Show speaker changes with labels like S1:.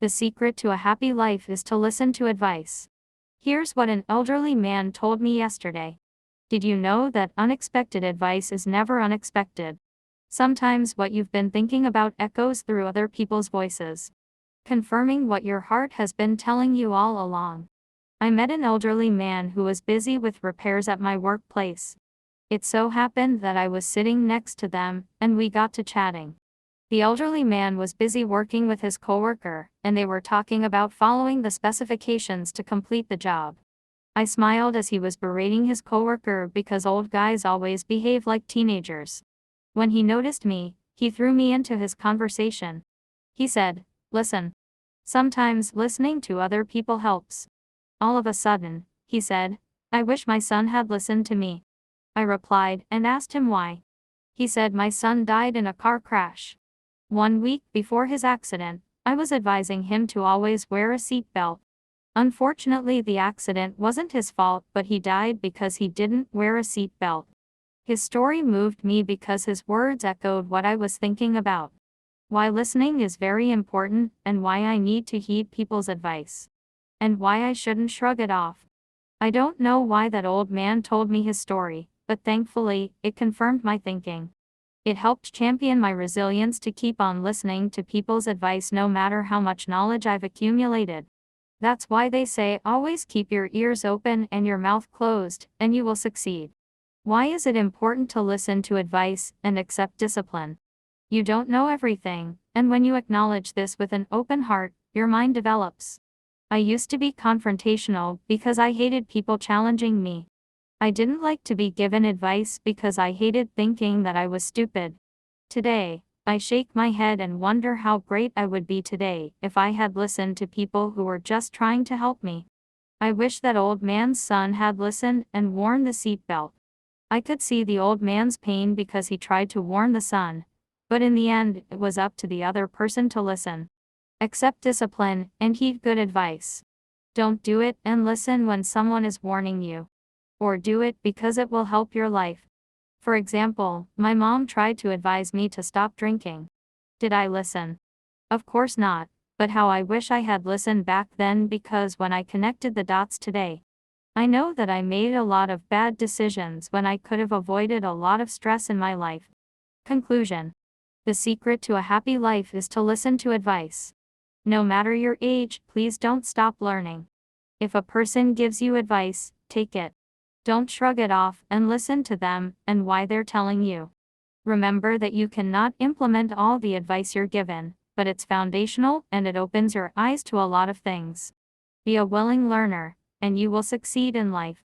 S1: The secret to a happy life is to listen to advice. Here's what an elderly man told me yesterday. Did you know that unexpected advice is never unexpected? Sometimes what you've been thinking about echoes through other people's voices, confirming what your heart has been telling you all along. I met an elderly man who was busy with repairs at my workplace. It so happened that I was sitting next to them, and we got to chatting. The elderly man was busy working with his coworker, and they were talking about following the specifications to complete the job. I smiled as he was berating his coworker because old guys always behave like teenagers. When he noticed me, he threw me into his conversation. He said, "Listen. Sometimes listening to other people helps." All of a sudden, he said, "I wish my son had listened to me." I replied and asked him why. He said my son died in a car crash. 1 week before his accident, I was advising him to always wear a seat belt. Unfortunately, the accident wasn't his fault, but he died because he didn't wear a seat belt. His story moved me because his words echoed what I was thinking about. Why listening is very important, and why I need to heed people's advice. And why I shouldn't shrug it off. I don't know why that old man told me his story, but thankfully, it confirmed my thinking. It helped champion my resilience to keep on listening to people's advice no matter how much knowledge I've accumulated. That's why they say always keep your ears open and your mouth closed, and you will succeed. Why is it important to listen to advice and accept discipline? You don't know everything, and when you acknowledge this with an open heart, your mind develops. I used to be confrontational because I hated people challenging me. I didn't like to be given advice because I hated thinking that I was stupid. Today, I shake my head and wonder how great I would be today if I had listened to people who were just trying to help me. I wish that old man's son had listened and worn the seatbelt. I could see the old man's pain because he tried to warn the son, but in the end, it was up to the other person to listen. Accept discipline and heed good advice. Don't do it and listen when someone is warning you. Or do it because it will help your life. For example, my mom tried to advise me to stop drinking. Did I listen? Of course not, but how I wish I had listened back then, because when I connected the dots today, I know that I made a lot of bad decisions when I could have avoided a lot of stress in my life. Conclusion. The secret to a happy life is to listen to advice. No matter your age, please don't stop learning. If a person gives you advice, take it. Don't shrug it off and listen to them and why they're telling you. Remember that you cannot implement all the advice you're given, but it's foundational and it opens your eyes to a lot of things. Be a willing learner, and you will succeed in life.